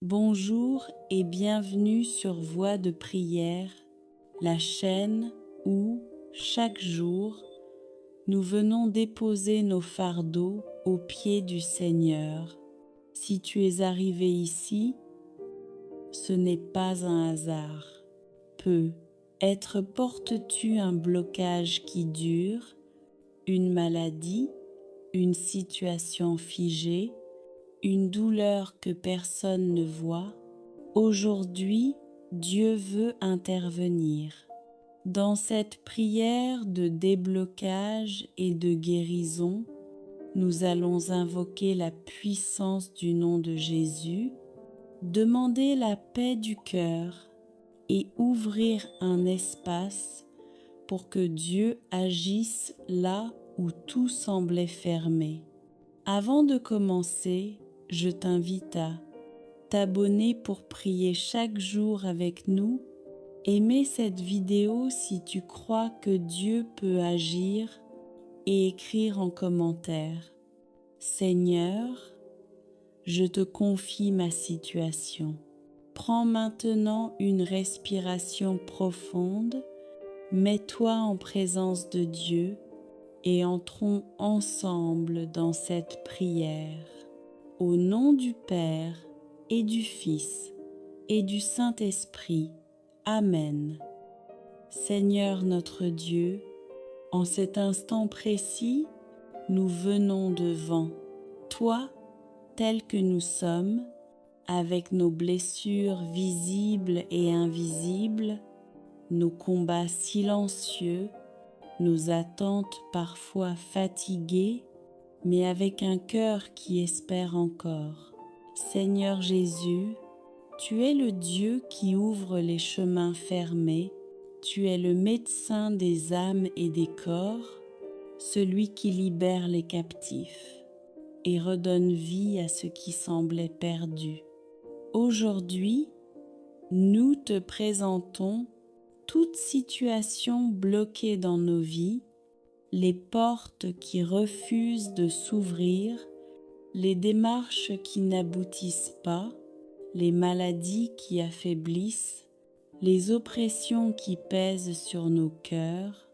Bonjour et bienvenue sur Voix de prière, la chaîne où, chaque jour, nous venons déposer nos fardeaux aux pieds du Seigneur. Si tu es arrivé ici, ce n'est pas un hasard. Peut-être portes-tu un blocage qui dure, une maladie, une situation figée, une douleur que personne ne voit. Aujourd'hui, Dieu veut intervenir. Dans cette prière de déblocage et de guérison, nous allons invoquer la puissance du nom de Jésus, demander la paix du cœur et ouvrir un espace pour que Dieu agisse là où tout semblait fermé. Avant de commencer, je t'invite à t'abonner pour prier chaque jour avec nous. Aimer cette vidéo si tu crois que Dieu peut agir et écrire en commentaire: Seigneur, je te confie ma situation. Prends maintenant une respiration profonde, mets-toi en présence de Dieu et entrons ensemble dans cette prière. Au nom du Père et du Fils et du Saint-Esprit. Amen. Seigneur notre Dieu, en cet instant précis, nous venons devant toi tel que nous sommes, avec nos blessures visibles et invisibles, nos combats silencieux, nos attentes parfois fatiguées, mais avec un cœur qui espère encore. Seigneur Jésus, tu es le Dieu qui ouvre les chemins fermés, tu es le médecin des âmes et des corps, celui qui libère les captifs et redonne vie à ce qui semblait perdu. Aujourd'hui, nous te présentons toute situation bloquée dans nos vies, les portes qui refusent de s'ouvrir, les démarches qui n'aboutissent pas, les maladies qui affaiblissent, les oppressions qui pèsent sur nos cœurs,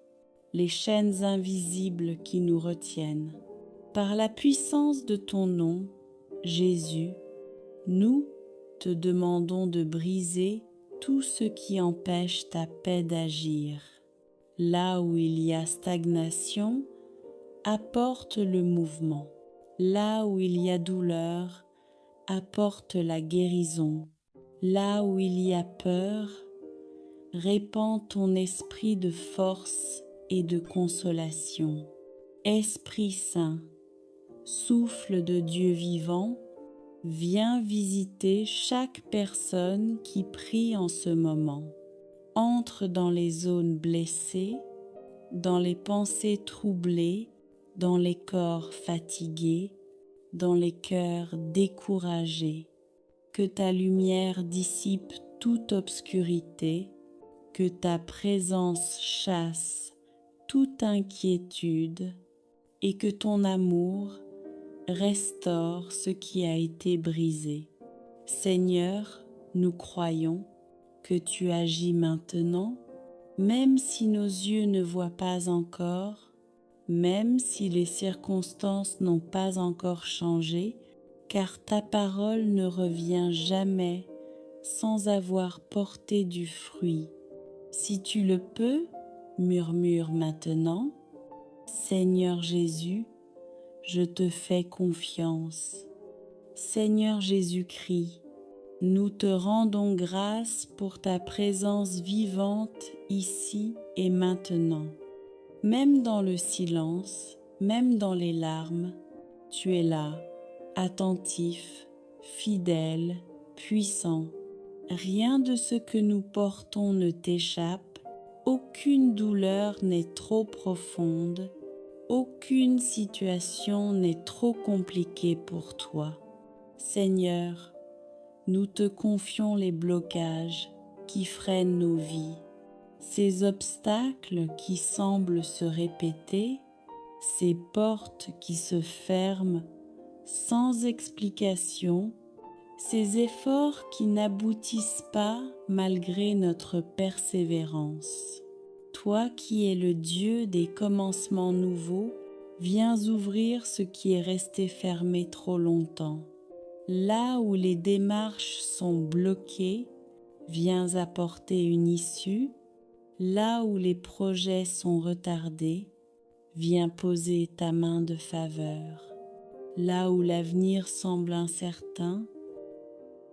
les chaînes invisibles qui nous retiennent. Par la puissance de ton nom, Jésus, nous te demandons de briser tout ce qui empêche ta paix d'agir. Là où il y a stagnation, apporte le mouvement. Là où il y a douleur, apporte la guérison. Là où il y a peur, répands ton esprit de force et de consolation. Esprit Saint, souffle de Dieu vivant, viens visiter chaque personne qui prie en ce moment. Entre dans les zones blessées, dans les pensées troublées, dans les corps fatigués, dans les cœurs découragés. Que ta lumière dissipe toute obscurité, que ta présence chasse toute inquiétude et que ton amour restaure ce qui a été brisé. Seigneur, nous croyons que tu agis maintenant, même si nos yeux ne voient pas encore, même si les circonstances n'ont pas encore changé, car ta parole ne revient jamais sans avoir porté du fruit. Si tu le peux, murmure maintenant: Seigneur Jésus, je te fais confiance. Seigneur Jésus-Christ, nous te rendons grâce pour ta présence vivante ici et maintenant. Même dans le silence, même dans les larmes, tu es là, attentif, fidèle, puissant. Rien de ce que nous portons ne t'échappe, aucune douleur n'est trop profonde, aucune situation n'est trop compliquée pour toi. Seigneur, nous te confions les blocages qui freinent nos vies, ces obstacles qui semblent se répéter, ces portes qui se ferment sans explication ces efforts qui n'aboutissent pas malgré notre persévérance. Toi qui es le Dieu des commencements nouveaux, viens ouvrir ce qui est resté fermé trop longtemps. Là où les démarches sont bloquées, viens apporter une issue. Là où les projets sont retardés, viens poser ta main de faveur. Là où l'avenir semble incertain,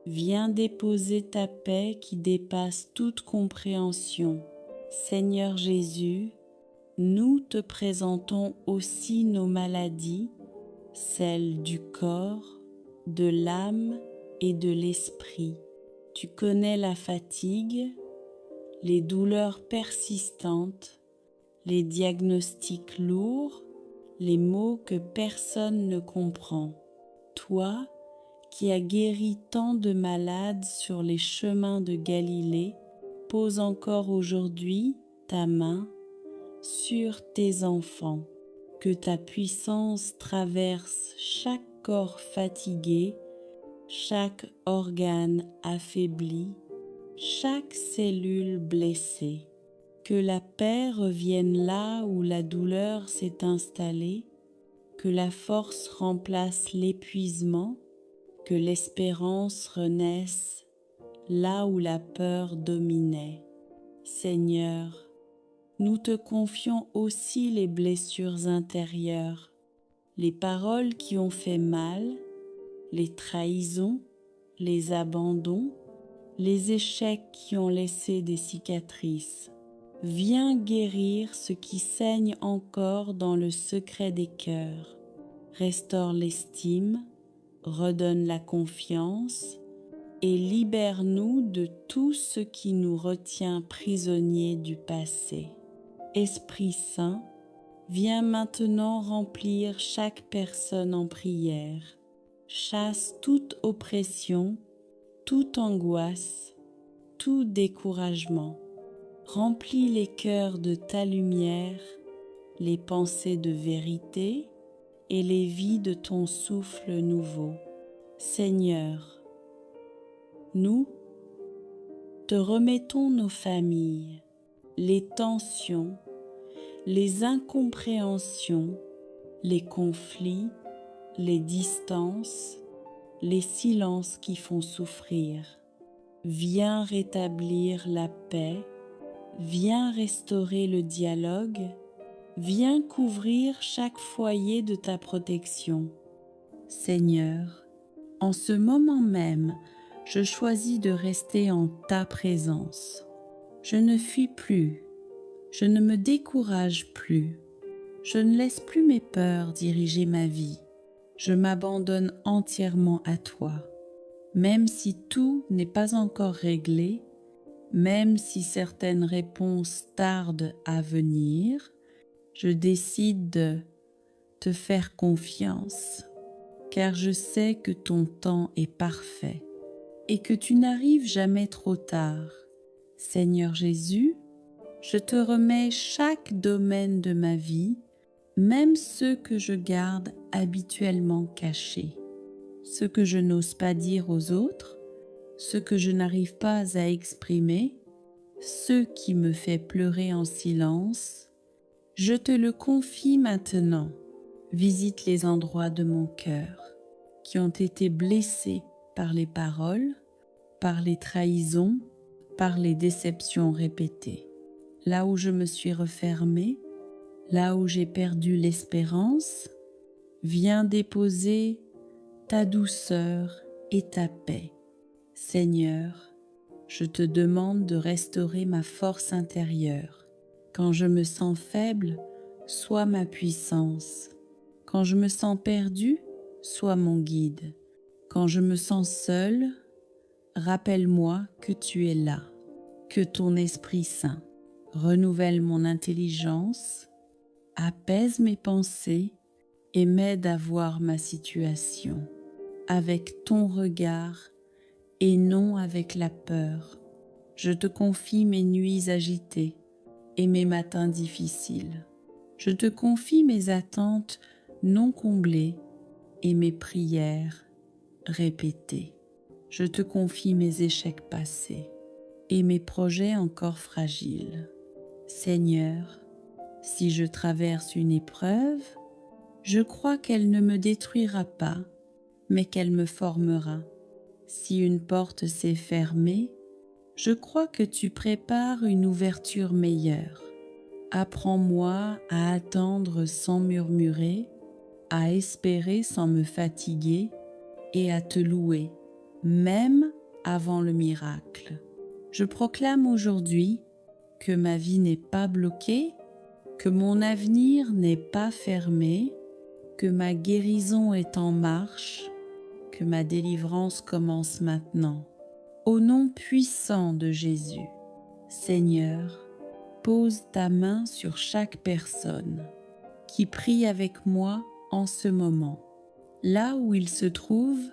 viens déposer ta paix qui dépasse toute compréhension. Seigneur Jésus, nous te présentons aussi nos maladies, celles du corps, de l'âme et de l'esprit. Tu connais la fatigue, les douleurs persistantes, les diagnostics lourds, les maux que personne ne comprend. Toi, qui as guéri tant de malades sur les chemins de Galilée, pose encore aujourd'hui ta main sur tes enfants, que ta puissance traverse chaque corps fatigué, chaque organe affaibli, chaque cellule blessée. Que la paix revienne là où la douleur s'est installée, que la force remplace l'épuisement, que l'espérance renaisse là où la peur dominait. Seigneur, nous te confions aussi les blessures intérieures, les paroles qui ont fait mal, les trahisons, les abandons, les échecs qui ont laissé des cicatrices. Viens guérir ce qui saigne encore dans le secret des cœurs. Restaure l'estime, redonne la confiance et libère-nous de tout ce qui nous retient prisonniers du passé. Esprit Saint, viens maintenant remplir chaque personne en prière. Chasse toute oppression, toute angoisse, tout découragement. Remplis les cœurs de ta lumière, les pensées de vérité et les vies de ton souffle nouveau. Seigneur, nous te remettons nos familles, les tensions, les incompréhensions, les conflits, les distances, les silences qui font souffrir. Viens rétablir la paix. Viens restaurer le dialogue, viens couvrir chaque foyer de ta protection. Seigneur, en ce moment même, je choisis de rester en ta présence. Je ne fuis plus, je ne me décourage plus, je ne laisse plus mes peurs diriger ma vie. Je m'abandonne entièrement à toi. Même si tout n'est pas encore réglé, même si certaines réponses tardent à venir, je décide de te faire confiance, car je sais que ton temps est parfait et que tu n'arrives jamais trop tard. Seigneur Jésus, je te remets chaque domaine de ma vie, même ceux que je garde habituellement cachés, ceux que je n'ose pas dire aux autres, ce que je n'arrive pas à exprimer, ce qui me fait pleurer en silence, je te le confie maintenant. Visite les endroits de mon cœur qui ont été blessés par les paroles, par les trahisons, par les déceptions répétées. Là où je me suis refermée, là où j'ai perdu l'espérance, viens déposer ta douceur et ta paix. Seigneur, je te demande de restaurer ma force intérieure. Quand je me sens faible, sois ma puissance. Quand je me sens perdu, sois mon guide. Quand je me sens seul, rappelle-moi que tu es là. Que ton Esprit Saint renouvelle mon intelligence, apaise mes pensées et m'aide à voir ma situation avec ton regard et non avec la peur. Je te confie mes nuits agitées et mes matins difficiles. Je te confie mes attentes non comblées et mes prières répétées. Je te confie mes échecs passés et mes projets encore fragiles. Seigneur, si je traverse une épreuve, je crois qu'elle ne me détruira pas, mais qu'elle me formera. Si une porte s'est fermée, je crois que tu prépares une ouverture meilleure. Apprends-moi à attendre sans murmurer, à espérer sans me fatiguer et à te louer, même avant le miracle. Je proclame aujourd'hui que ma vie n'est pas bloquée, que mon avenir n'est pas fermé, que ma guérison est en marche, que ma délivrance commence maintenant. Au nom puissant de Jésus, Seigneur, pose ta main sur chaque personne qui prie avec moi en ce moment, là où ils se trouvent,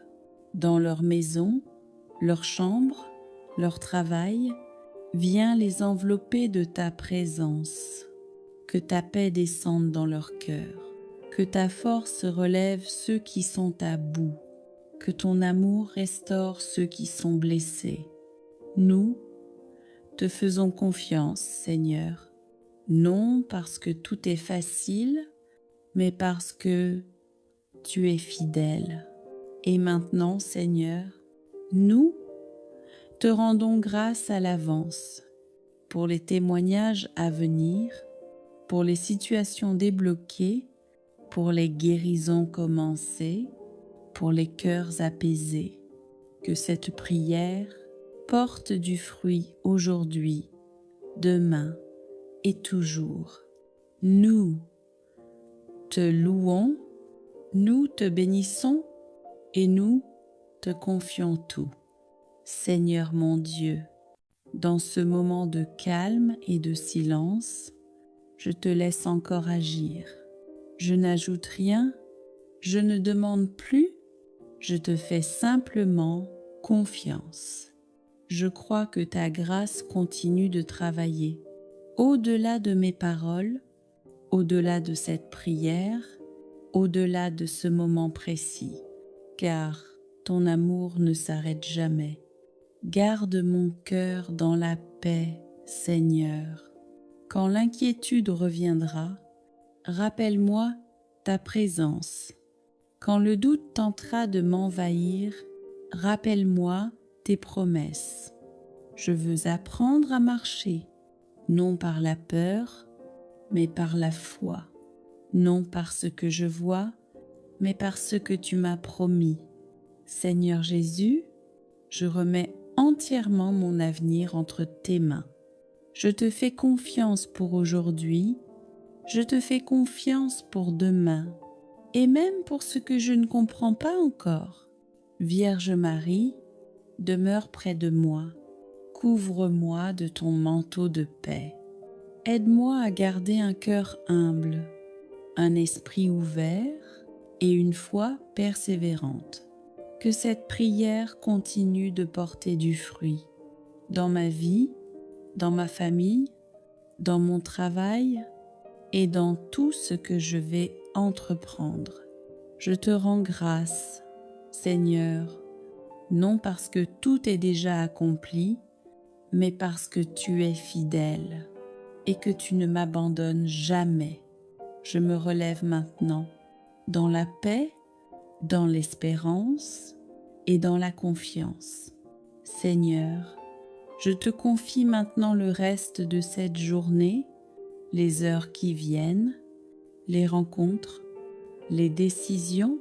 dans leur maison, leur chambre, leur travail. Viens les envelopper de ta présence, que ta paix descende dans leur cœur, que ta force relève ceux qui sont à bout, que ton amour restaure ceux qui sont blessés. Nous te faisons confiance, Seigneur, non parce que tout est facile, mais parce que tu es fidèle. Et maintenant, Seigneur, nous te rendons grâce à l'avance pour les témoignages à venir, pour les situations débloquées, pour les guérisons commencées, pour les cœurs apaisés. Que cette prière porte du fruit aujourd'hui, demain et toujours. Nous te louons, nous te bénissons et nous te confions tout. Seigneur mon Dieu, dans ce moment de calme et de silence, je te laisse encore agir. Je n'ajoute rien, je ne demande plus, je te fais simplement confiance. Je crois que ta grâce continue de travailler au-delà de mes paroles, au-delà de cette prière, au-delà de ce moment précis, car ton amour ne s'arrête jamais. Garde mon cœur dans la paix, Seigneur. Quand l'inquiétude reviendra, rappelle-moi ta présence. Quand le doute tentera de m'envahir, rappelle-moi tes promesses. Je veux apprendre à marcher, non par la peur, mais par la foi, non par ce que je vois, mais par ce que tu m'as promis. Seigneur Jésus, je remets entièrement mon avenir entre tes mains. Je te fais confiance pour aujourd'hui, je te fais confiance pour demain, et même pour ce que je ne comprends pas encore. Vierge Marie, demeure près de moi, couvre-moi de ton manteau de paix. Aide-moi à garder un cœur humble, un esprit ouvert et une foi persévérante. Que cette prière continue de porter du fruit dans ma vie, dans ma famille, dans mon travail et dans tout ce que je vais entreprendre. Je te rends grâce, Seigneur, non parce que tout est déjà accompli, mais parce que tu es fidèle et que tu ne m'abandonnes jamais. Je me relève maintenant dans la paix, dans l'espérance et dans la confiance. Seigneur, je te confie maintenant le reste de cette journée, les heures qui viennent, les rencontres, les décisions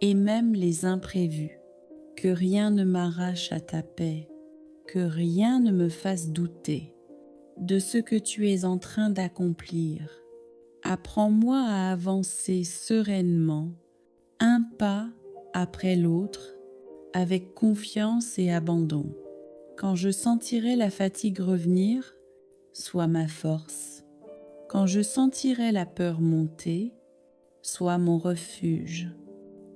et même les imprévus. Que rien ne m'arrache à ta paix, que rien ne me fasse douter de ce que tu es en train d'accomplir. Apprends-moi à avancer sereinement, un pas après l'autre, avec confiance et abandon. Quand je sentirai la fatigue revenir, sois ma force. Quand je sentirai la peur monter, sois mon refuge.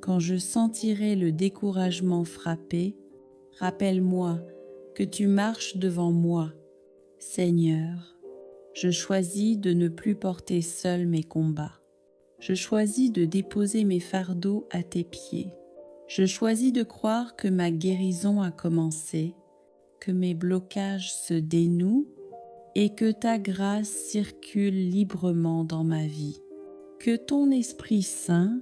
Quand je sentirai le découragement frapper, rappelle-moi que tu marches devant moi. Seigneur, je choisis de ne plus porter seul mes combats. Je choisis de déposer mes fardeaux à tes pieds. Je choisis de croire que ma guérison a commencé, que mes blocages se dénouent et que ta grâce circule librement dans ma vie. Que ton Esprit Saint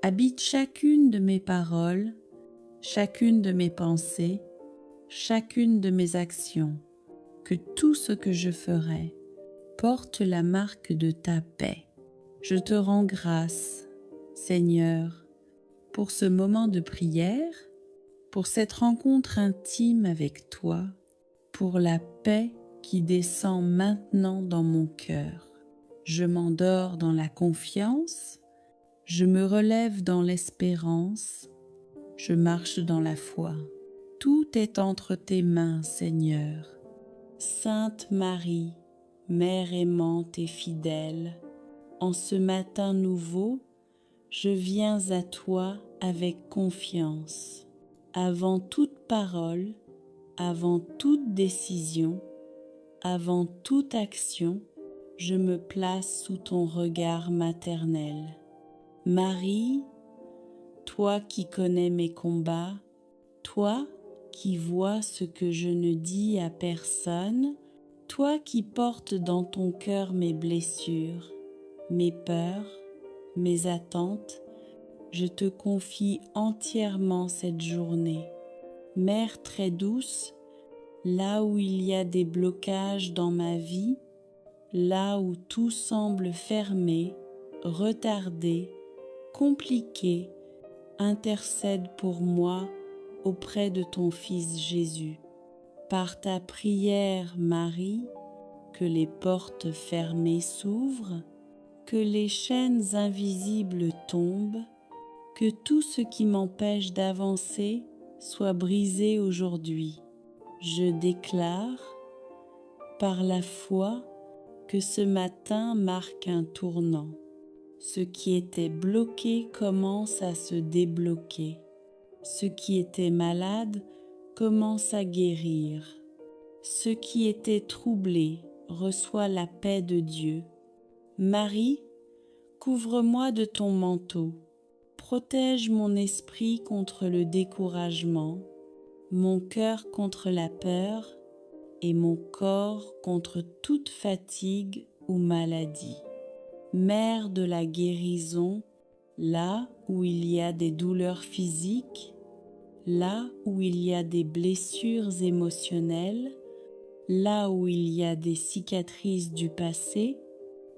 habite chacune de mes paroles, chacune de mes pensées, chacune de mes actions, que tout ce que je ferai porte la marque de ta paix. Je te rends grâce, Seigneur, pour ce moment de prière, pour cette rencontre intime avec toi, pour la paix qui descend maintenant dans mon cœur. Je m'endors dans la confiance, je me relève dans l'espérance, je marche dans la foi. Tout est entre tes mains, Seigneur. Sainte Marie, Mère aimante et fidèle, en ce matin nouveau, je viens à toi avec confiance. Avant toute parole, avant toute décision, avant toute action, je me place sous ton regard maternel. Marie, toi qui connais mes combats, toi qui vois ce que je ne dis à personne, toi qui portes dans ton cœur mes blessures, mes peurs, mes attentes, je te confie entièrement cette journée. Mère très douce, là où il y a des blocages dans ma vie, là où tout semble fermé, retardé, compliqué, intercède pour moi auprès de ton Fils Jésus. Par ta prière, Marie, que les portes fermées s'ouvrent, que les chaînes invisibles tombent, que tout ce qui m'empêche d'avancer soit brisé aujourd'hui. Je déclare, par la foi, que ce matin marque un tournant. Ce qui était bloqué commence à se débloquer. Ce qui était malade commence à guérir. Ce qui était troublé reçoit la paix de Dieu. Marie, couvre-moi de ton manteau. Protège mon esprit contre le découragement, mon cœur contre la peur et mon corps contre toute fatigue ou maladie. Mère de la guérison, là où il y a des douleurs physiques, là où il y a des blessures émotionnelles, là où il y a des cicatrices du passé,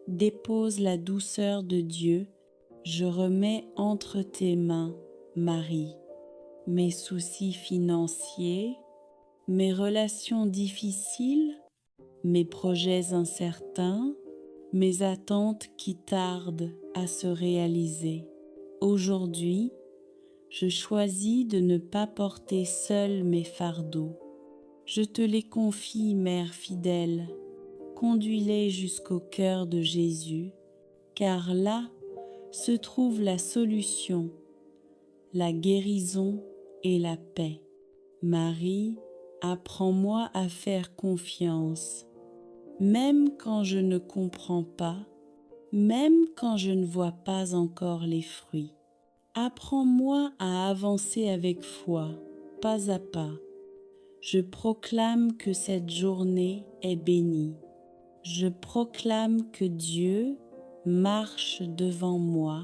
dépose la douceur de Dieu. Je remets entre tes mains, Marie, mes soucis financiers, mes relations difficiles, mes projets incertains, mes attentes qui tardent à se réaliser. Aujourd'hui, je choisis de ne pas porter seule mes fardeaux. Je te les confie, Mère fidèle, conduis-les jusqu'au cœur de Jésus, car là se trouve la solution, la guérison et la paix. Marie, apprends-moi à faire confiance, même quand je ne comprends pas, même quand je ne vois pas encore les fruits. Apprends-moi à avancer avec foi, pas à pas. Je proclame que cette journée est bénie. Je proclame que Dieu marche devant moi.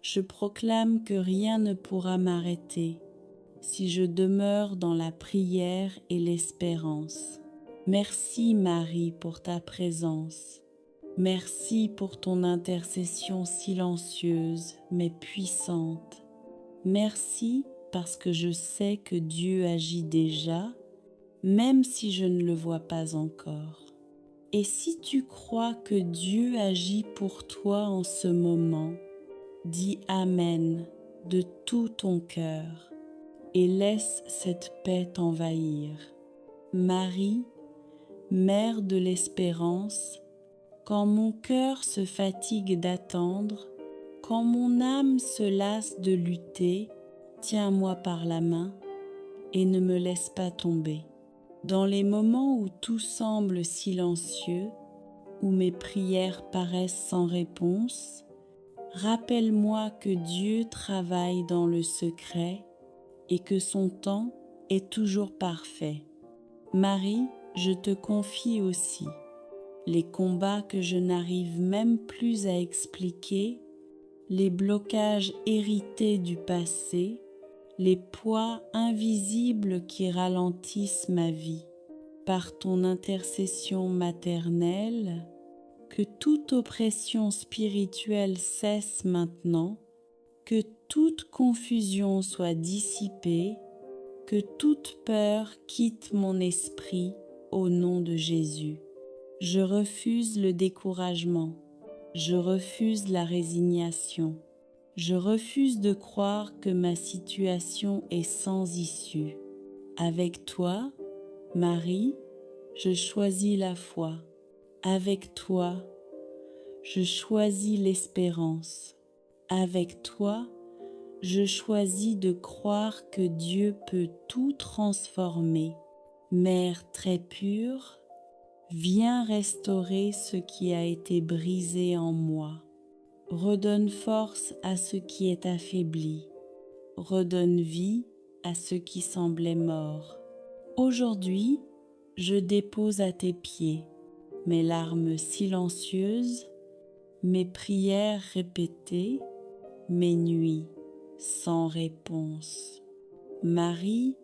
Je proclame que rien ne pourra m'arrêter si je demeure dans la prière et l'espérance. Merci Marie pour ta présence. Merci pour ton intercession silencieuse mais puissante. Merci parce que je sais que Dieu agit déjà, même si je ne le vois pas encore. Et si tu crois que Dieu agit pour toi en ce moment, dis Amen de tout ton cœur et laisse cette paix t'envahir. Marie, Mère de l'espérance, quand mon cœur se fatigue d'attendre, quand mon âme se lasse de lutter, tiens-moi par la main et ne me laisse pas tomber. Dans les moments où tout semble silencieux, où mes prières paraissent sans réponse, Rappelle-moi que Dieu travaille dans le secret et que son temps est toujours parfait. Marie, je te confie aussi les combats que je n'arrive même plus à expliquer, les blocages hérités du passé, les poids invisibles qui ralentissent ma vie. Par ton intercession maternelle, que toute oppression spirituelle cesse maintenant, que toute confusion soit dissipée, que toute peur quitte mon esprit au nom de Jésus. Je refuse le découragement, je refuse la résignation, je refuse de croire que ma situation est sans issue. Avec toi, Marie, je choisis la foi. Avec toi, je choisis l'espérance. Avec toi, je choisis de croire que Dieu peut tout transformer. Mère très pure, viens restaurer ce qui a été brisé en moi. Redonne force à ce qui est affaibli. Redonne vie à ce qui semblait mort. Aujourd'hui, je dépose à tes pieds mes larmes silencieuses, mes prières répétées, mes nuits sans réponse. Marie,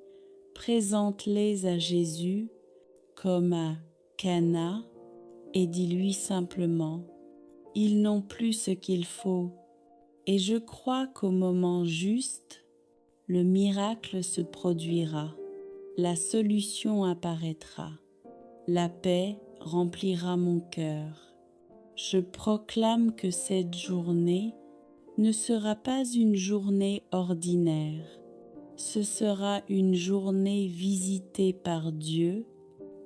présente-les à Jésus comme à Cana et dis-lui simplement, ils n'ont plus ce qu'il faut et je crois qu'au moment juste, le miracle se produira, la solution apparaîtra, la paix remplira mon cœur. Je proclame que cette journée ne sera pas une journée ordinaire. Ce sera une journée visitée par Dieu,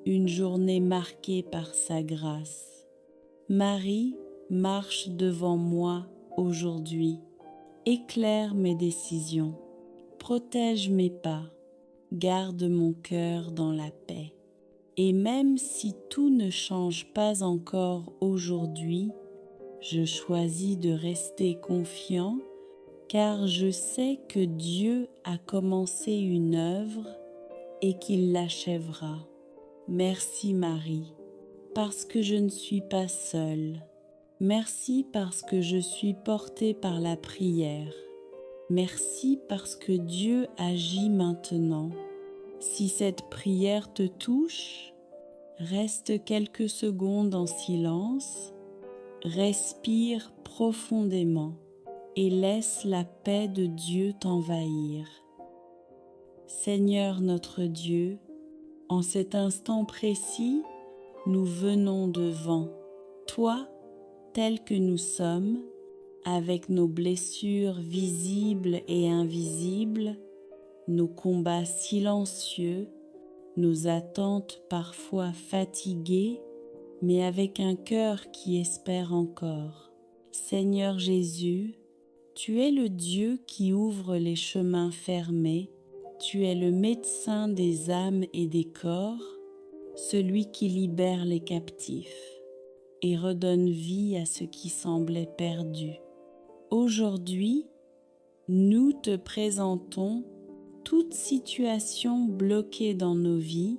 une journée marquée par sa grâce. Marie marche devant moi aujourd'hui. Éclaire mes décisions. Protège mes pas. Garde mon cœur dans la paix. Et même si tout ne change pas encore aujourd'hui, je choisis de rester confiant car je sais que Dieu a commencé une œuvre et qu'il l'achèvera. Merci Marie, parce que je ne suis pas seule. Merci parce que je suis portée par la prière. Merci parce que Dieu agit maintenant. Si cette prière te touche, reste quelques secondes en silence, respire profondément et laisse la paix de Dieu t'envahir. Seigneur notre Dieu, en cet instant précis, nous venons devant toi tel que nous sommes, avec nos blessures visibles et invisibles, nos combats silencieux, nos attentes parfois fatiguées, mais avec un cœur qui espère encore. Seigneur Jésus, tu es le Dieu qui ouvre les chemins fermés, tu es le médecin des âmes et des corps, celui qui libère les captifs et redonne vie à ce qui semblait perdu. Aujourd'hui, nous te présentons toute situation bloquée dans nos vies,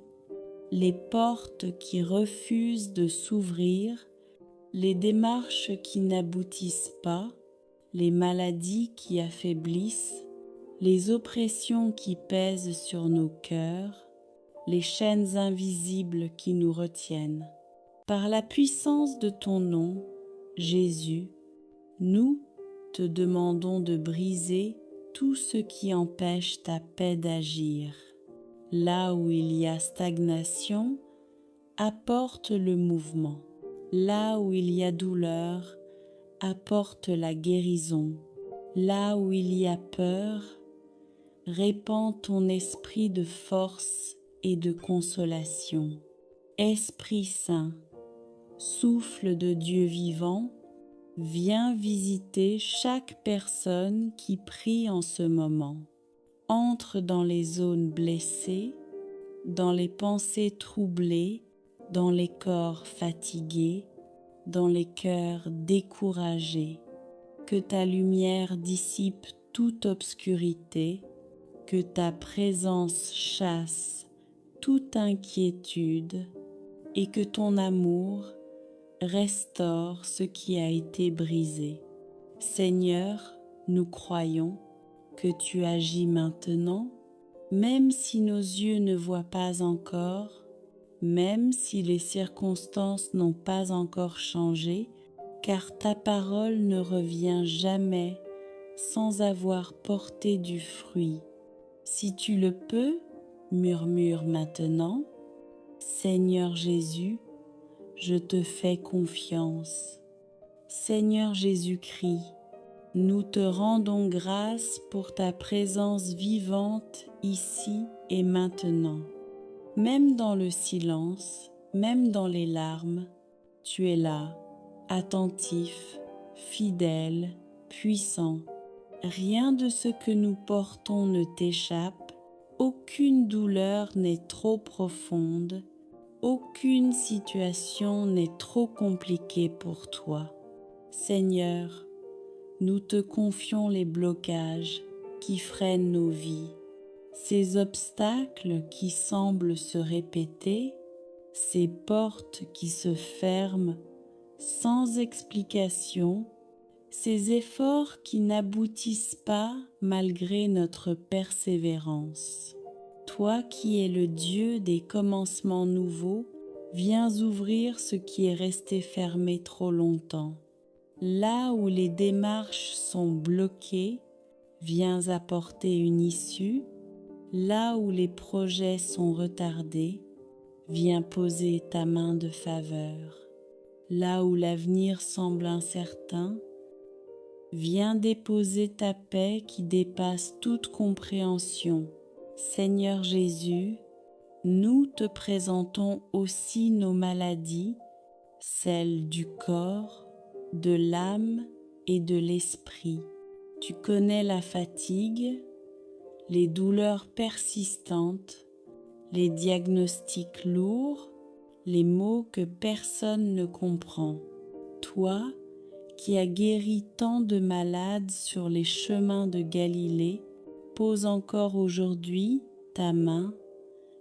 les portes qui refusent de s'ouvrir, les démarches qui n'aboutissent pas, les maladies qui affaiblissent, les oppressions qui pèsent sur nos cœurs, les chaînes invisibles qui nous retiennent. Par la puissance de ton nom, Jésus, nous te demandons de briser tout ce qui empêche ta paix d'agir. Là où il y a stagnation, apporte le mouvement. Là où il y a douleur, apporte la guérison. Là où il y a peur, répands ton esprit de force et de consolation. Esprit Saint, souffle de Dieu vivant, viens visiter chaque personne qui prie en ce moment. Entre dans les zones blessées, dans les pensées troublées, dans les corps fatigués, dans les cœurs découragés. que ta lumière dissipe toute obscurité, que ta présence chasse toute inquiétude et que ton amour restaure ce qui a été brisé. Seigneur, nous croyons que tu agis maintenant, même si nos yeux ne voient pas encore, même si les circonstances n'ont pas encore changé, car ta parole ne revient jamais sans avoir porté du fruit. Si tu le peux, murmure maintenant, Seigneur Jésus, je te fais confiance. Seigneur Jésus-Christ, nous te rendons grâce pour ta présence vivante ici et maintenant. Même dans le silence, même dans les larmes, tu es là, attentif, fidèle, puissant. Rien de ce que nous portons ne t'échappe, aucune douleur n'est trop profonde, aucune situation n'est trop compliquée pour toi. Seigneur, nous te confions les blocages qui freinent nos vies, ces obstacles qui semblent se répéter, ces portes qui se ferment sans explication, ces efforts qui n'aboutissent pas malgré notre persévérance. Toi qui es le Dieu des commencements nouveaux, viens ouvrir ce qui est resté fermé trop longtemps. Là où les démarches sont bloquées, viens apporter une issue. Là où les projets sont retardés, viens poser ta main de faveur. Là où l'avenir semble incertain, viens déposer ta paix qui dépasse toute compréhension. Seigneur Jésus, nous te présentons aussi nos maladies, celles du corps, de l'âme et de l'esprit. Tu connais la fatigue, les douleurs persistantes, les diagnostics lourds, les maux que personne ne comprend. Toi, qui as guéri tant de malades sur les chemins de Galilée, pose encore aujourd'hui ta main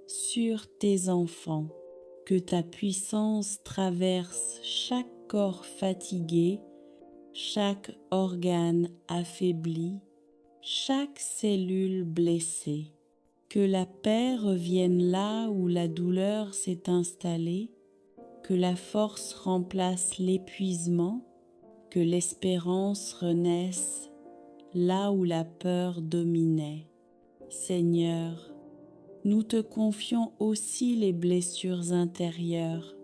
sur tes enfants, que ta puissance traverse chaque corps fatigué, chaque organe affaibli, chaque cellule blessée. Que la paix revienne là où la douleur s'est installée, que la force remplace l'épuisement, que l'espérance renaisse là où la peur dominait. Seigneur, nous te confions aussi les blessures intérieures,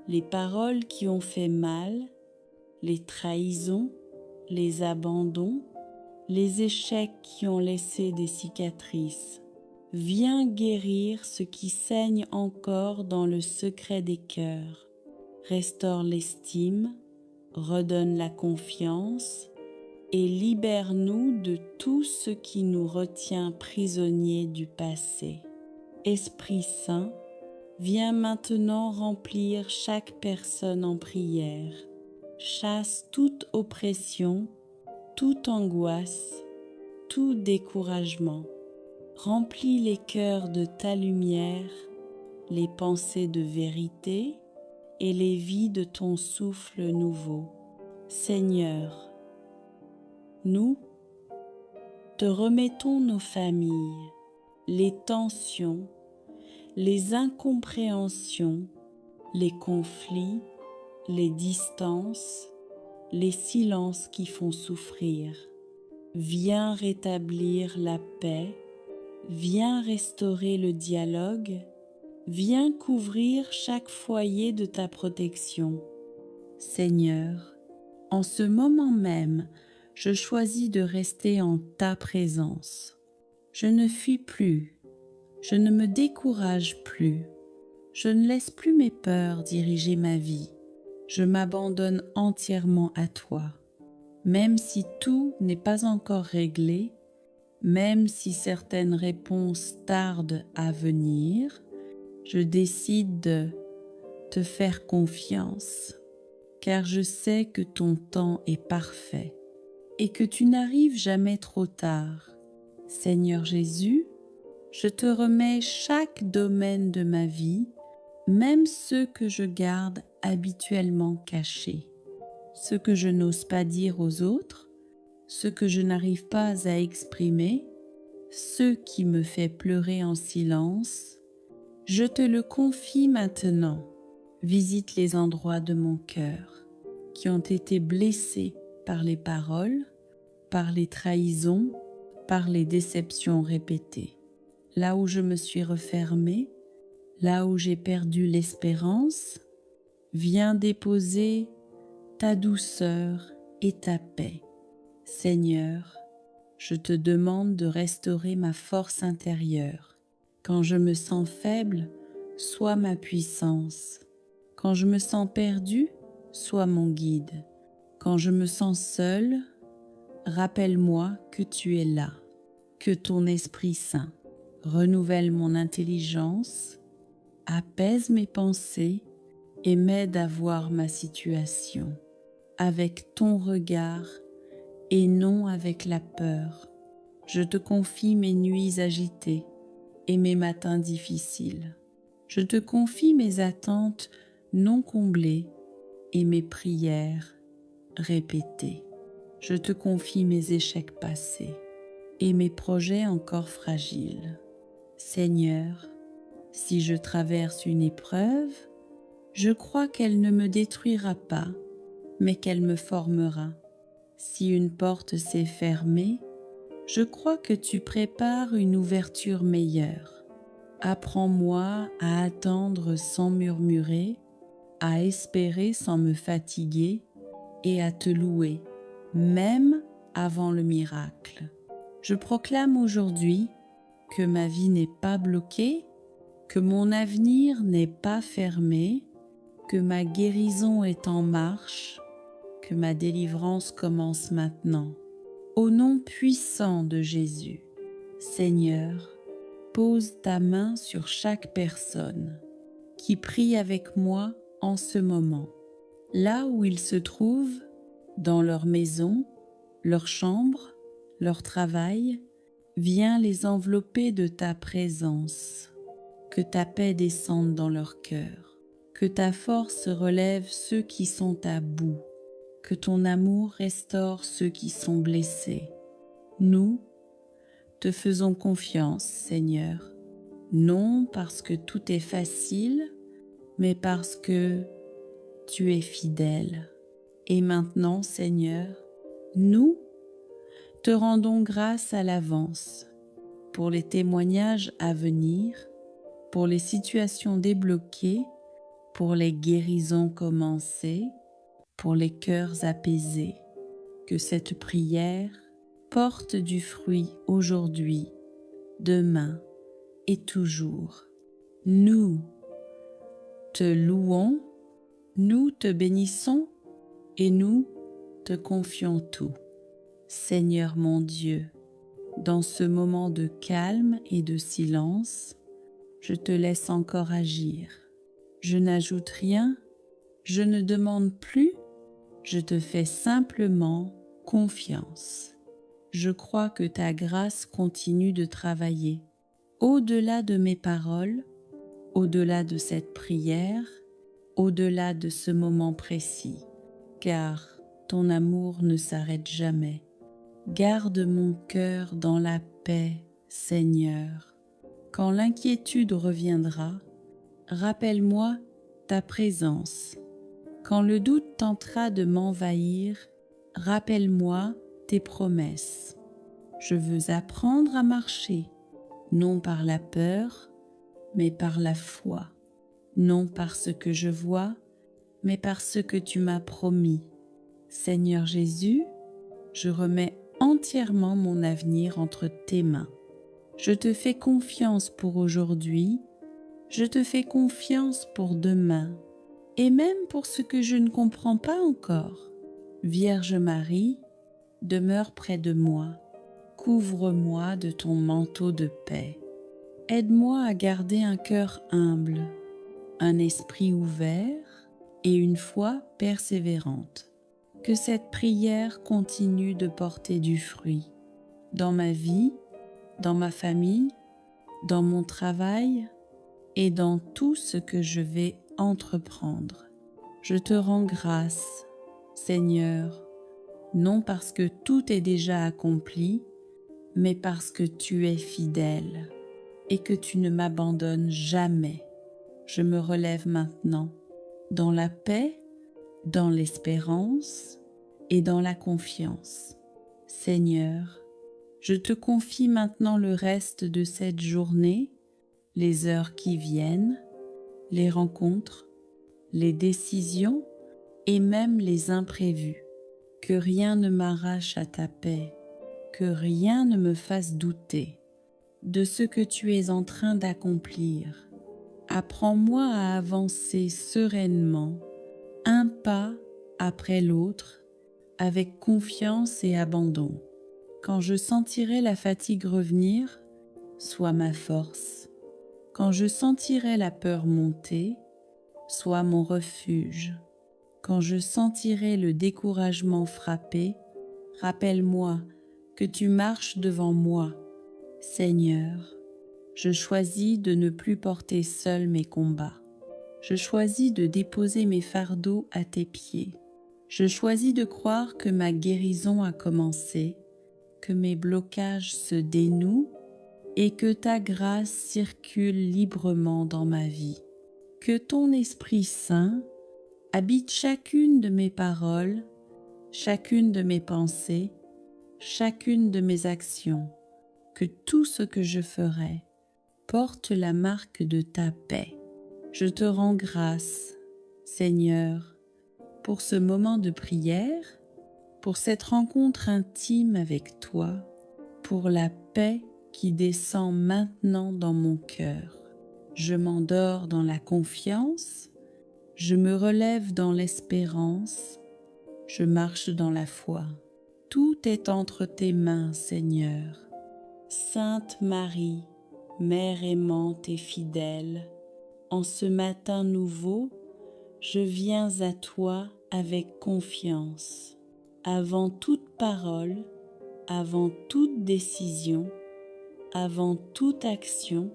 les paroles qui ont fait mal, les trahisons, les abandons, les échecs qui ont laissé des cicatrices. Viens guérir ce qui saigne encore dans le secret des cœurs. Restaure l'estime, redonne la confiance et libère-nous de tout ce qui nous retient prisonniers du passé. Esprit Saint, viens maintenant remplir chaque personne en prière. Chasse toute oppression, toute angoisse, tout découragement. Remplis les cœurs de ta lumière, les pensées de vérité et les vies de ton souffle nouveau. Seigneur, nous te remettons nos familles, les tensions, les incompréhensions, les conflits, les distances, les silences qui font souffrir. Viens rétablir la paix, viens restaurer le dialogue, viens couvrir chaque foyer de ta protection. Seigneur, en ce moment même, je choisis de rester en ta présence. Je ne fuis plus, je ne me décourage plus, je ne laisse plus mes peurs diriger ma vie. Je m'abandonne entièrement à toi. Même si tout n'est pas encore réglé, même si certaines réponses tardent à venir, je décide de te faire confiance, car je sais que ton temps est parfait. et que tu n'arrives jamais trop tard. Seigneur Jésus, je te remets chaque domaine de ma vie, même ceux que je garde habituellement cachés, ceux que je n'ose pas dire aux autres, ceux que je n'arrive pas à exprimer, ceux qui me fait pleurer en silence. Je te le confie maintenant. Visite les endroits de mon cœur qui ont été blessés par les paroles, par les trahisons, par les déceptions répétées. Là où je me suis refermée, là où j'ai perdu l'espérance, viens déposer ta douceur et ta paix. Seigneur, je te demande de restaurer ma force intérieure. Quand je me sens faible, sois ma puissance. Quand je me sens perdu, sois mon guide. Quand je me sens seul, rappelle-moi que tu es là, que ton Esprit Saint renouvelle mon intelligence, apaise mes pensées et m'aide à voir ma situation avec ton regard et non avec la peur. Je te confie mes nuits agitées et mes matins difficiles. Je te confie mes attentes non comblées et mes prières répétées. Je te confie mes échecs passés et mes projets encore fragiles. Seigneur, si je traverse une épreuve, je crois qu'elle ne me détruira pas, mais qu'elle me formera. Si une porte s'est fermée, je crois que tu prépares une ouverture meilleure. Apprends-moi à attendre sans murmurer, à espérer sans me fatiguer et à te louer, même avant le miracle. Je proclame aujourd'hui que ma vie n'est pas bloquée, que mon avenir n'est pas fermé, que ma guérison est en marche, que ma délivrance commence maintenant. Au nom puissant de Jésus, Seigneur, pose ta main sur chaque personne qui prie avec moi en ce moment, là où ils se trouvent, dans leur maison, leur chambre, leur travail. Viens les envelopper de ta présence, que ta paix descende dans leur cœur, que ta force relève ceux qui sont à bout, que ton amour restaure ceux qui sont blessés. Nous te faisons confiance, Seigneur, non parce que tout est facile, mais parce que tu es fidèle. Et maintenant, Seigneur, nous te rendons grâce à l'avance pour les témoignages à venir, pour les situations débloquées, pour les guérisons commencées, pour les cœurs apaisés. Que cette prière porte du fruit aujourd'hui, demain et toujours. Nous te louons, nous te bénissons et nous te confions tout. Seigneur mon Dieu, dans ce moment de calme et de silence, je te laisse encore agir. Je n'ajoute rien, je ne demande plus, je te fais simplement confiance. Je crois que ta grâce continue de travailler au-delà de mes paroles, au-delà de cette prière, au-delà de ce moment précis, car ton amour ne s'arrête jamais. Garde mon cœur dans la paix, Seigneur. Quand l'inquiétude reviendra, rappelle-moi ta présence. Quand le doute tentera de m'envahir, rappelle-moi tes promesses. Je veux apprendre à marcher, non par la peur, mais par la foi, non par ce que je vois, mais par ce que tu m'as promis. Seigneur Jésus, je remets entièrement mon avenir entre tes mains. Je te fais confiance pour aujourd'hui, je te fais confiance pour demain, et même pour ce que je ne comprends pas encore. Vierge Marie, demeure près de moi, couvre-moi de ton manteau de paix. Aide-moi à garder un cœur humble, un esprit ouvert et une foi persévérante. Que cette prière continue de porter du fruit dans ma vie, dans ma famille, dans mon travail et dans tout ce que je vais entreprendre. Je te rends grâce, Seigneur, non parce que tout est déjà accompli, mais parce que tu es fidèle et que tu ne m'abandonnes jamais. Je me relève maintenant dans la paix, dans l'espérance et dans la confiance. Seigneur, je te confie maintenant le reste de cette journée, les heures qui viennent, les rencontres, les décisions et même les imprévus. Que rien ne m'arrache à ta paix, que rien ne me fasse douter de ce que tu es en train d'accomplir. Apprends-moi à avancer sereinement, un pas après l'autre, avec confiance et abandon. Quand je sentirai la fatigue revenir, sois ma force. Quand je sentirai la peur monter, sois mon refuge. Quand je sentirai le découragement frapper, rappelle-moi que tu marches devant moi. Seigneur, je choisis de ne plus porter seul mes combats. Je choisis de déposer mes fardeaux à tes pieds. Je choisis de croire que ma guérison a commencé, que mes blocages se dénouent et que ta grâce circule librement dans ma vie. Que ton Esprit Saint habite chacune de mes paroles, chacune de mes pensées, chacune de mes actions. Que tout ce que je ferai porte la marque de ta paix. Je te rends grâce, Seigneur, pour ce moment de prière, pour cette rencontre intime avec toi, pour la paix qui descend maintenant dans mon cœur. Je m'endors dans la confiance, je me relève dans l'espérance, je marche dans la foi. Tout est entre tes mains, Seigneur. Sainte Marie, Mère aimante et fidèle, en ce matin nouveau, je viens à toi avec confiance. Avant toute parole, avant toute décision, avant toute action,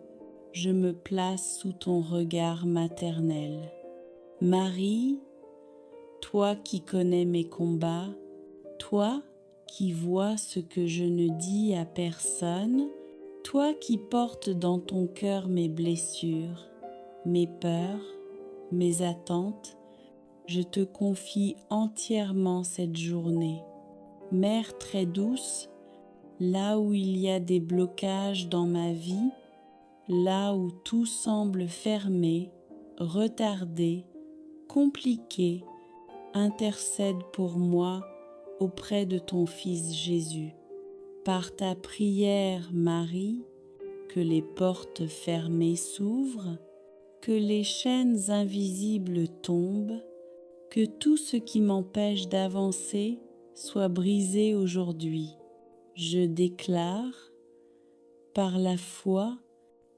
je me place sous ton regard maternel. Marie, toi qui connais mes combats, toi qui vois ce que je ne dis à personne, toi qui portes dans ton cœur mes blessures, mes peurs, mes attentes, je te confie entièrement cette journée. Mère très douce, là où il y a des blocages dans ma vie, là où tout semble fermé, retardé, compliqué, intercède pour moi auprès de ton Fils Jésus. Par ta prière, Marie, que les portes fermées s'ouvrent, que les chaînes invisibles tombent, que tout ce qui m'empêche d'avancer soit brisé aujourd'hui. Je déclare, par la foi,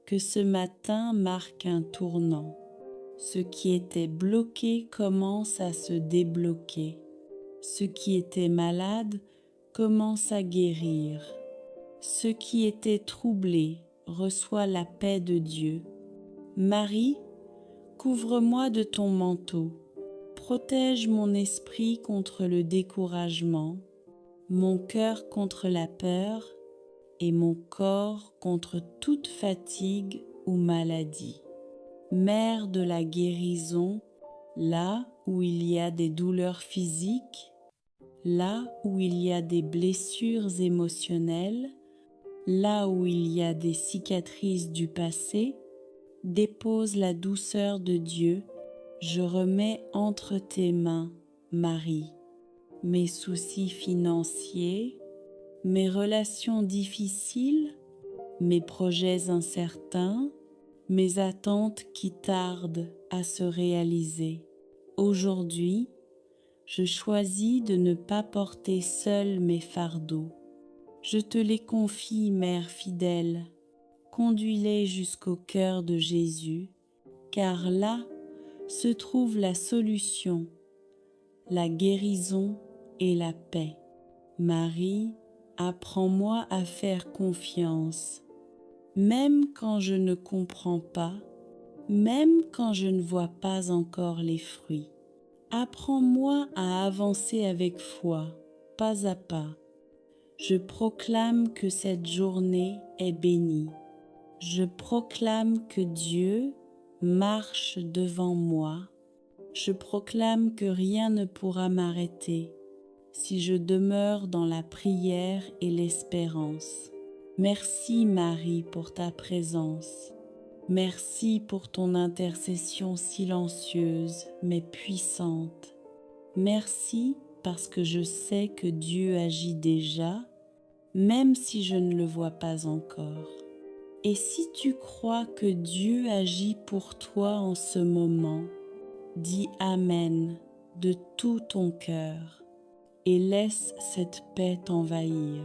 que ce matin marque un tournant. Ce qui était bloqué commence à se débloquer. Ce qui était malade commence à guérir. Ce qui était troublé reçoit la paix de Dieu. Marie, couvre-moi de ton manteau. Protège mon esprit contre le découragement, mon cœur contre la peur et mon corps contre toute fatigue ou maladie. Mère de la guérison, là où il y a des douleurs physiques, là où il y a des blessures émotionnelles, là où il y a des cicatrices du passé, dépose la douceur de Dieu. Je remets entre tes mains, Marie, mes soucis financiers, mes relations difficiles, mes projets incertains, mes attentes qui tardent à se réaliser. Aujourd'hui, je choisis de ne pas porter seul mes fardeaux. Je te les confie, Mère fidèle. Conduis-les jusqu'au cœur de Jésus, car là se trouve la solution, la guérison et la paix. Marie, apprends-moi à faire confiance, même quand je ne comprends pas, même quand je ne vois pas encore les fruits. Apprends-moi à avancer avec foi, pas à pas. Je proclame que cette journée est bénie. Je proclame que Dieu marche devant moi. Je proclame que rien ne pourra m'arrêter si je demeure dans la prière et l'espérance. Merci Marie pour ta présence. Merci pour ton intercession silencieuse mais puissante. Merci parce que je sais que Dieu agit déjà, même si je ne le vois pas encore. Et si tu crois que Dieu agit pour toi en ce moment, dis Amen de tout ton cœur et laisse cette paix t'envahir.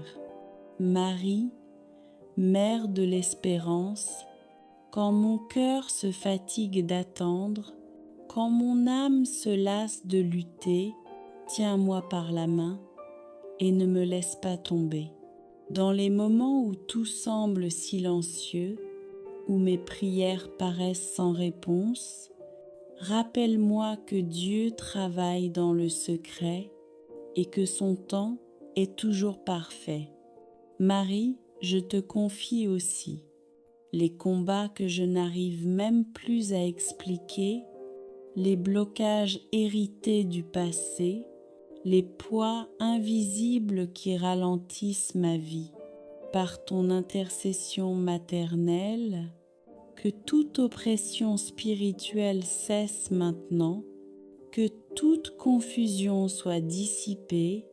Marie, Mère de l'espérance, quand mon cœur se fatigue d'attendre, quand mon âme se lasse de lutter, tiens-moi par la main et ne me laisse pas tomber. Dans les moments où tout semble silencieux, où mes prières paraissent sans réponse, rappelle-moi que Dieu travaille dans le secret et que son temps est toujours parfait. Marie, je te confie aussi les combats que je n'arrive même plus à expliquer, les blocages hérités du passé, les poids invisibles qui ralentissent ma vie. Par ton intercession maternelle, que toute oppression spirituelle cesse maintenant, que toute confusion soit dissipée,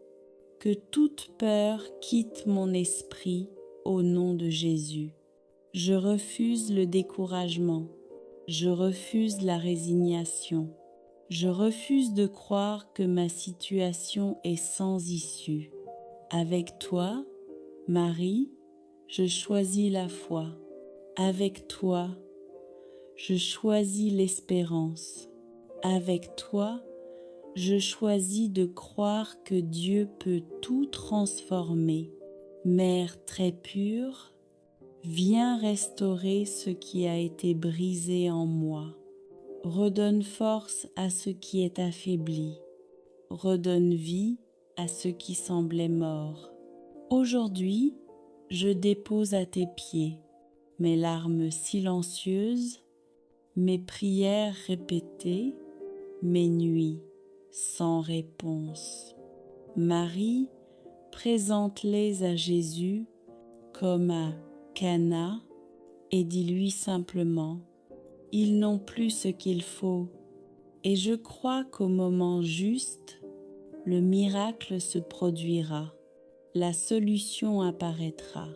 que toute peur quitte mon esprit au nom de Jésus. Je refuse le découragement, je refuse la résignation, je refuse de croire que ma situation est sans issue. Avec toi, Marie, je choisis la foi. Avec toi, je choisis l'espérance. Avec toi, je choisis de croire que Dieu peut tout transformer. Mère très pure, viens restaurer ce qui a été brisé en moi. Redonne force à ce qui est affaibli. Redonne vie à ce qui semblait mort. Aujourd'hui, je dépose à tes pieds mes larmes silencieuses, mes prières répétées, mes nuits sans réponse. Marie, présente-les à Jésus comme à Cana et dis-lui simplement, ils n'ont plus ce qu'il faut et je crois qu'au moment juste, le miracle se produira, la solution apparaîtra,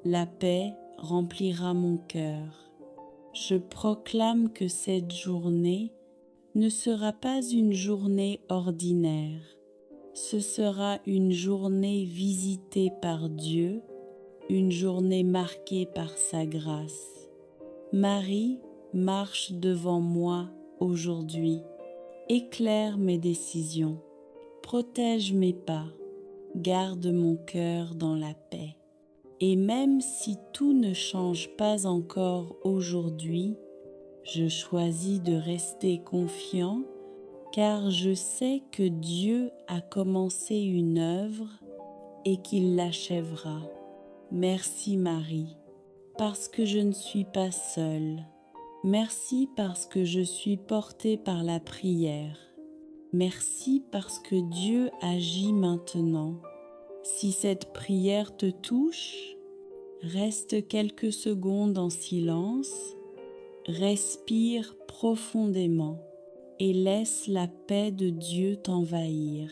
la paix remplira mon cœur. Je proclame que cette journée ne sera pas une journée ordinaire. Ce sera une journée visitée par Dieu, une journée marquée par sa grâce. Marie marche devant moi aujourd'hui, éclaire mes décisions, protège mes pas, garde mon cœur dans la paix. Et même si tout ne change pas encore aujourd'hui, je choisis de rester confiant car je sais que Dieu a commencé une œuvre et qu'il l'achèvera. Merci Marie, parce que je ne suis pas seule. Merci parce que je suis portée par la prière. Merci parce que Dieu agit maintenant. Si cette prière te touche, reste quelques secondes en silence, respire profondément et laisse la paix de Dieu t'envahir.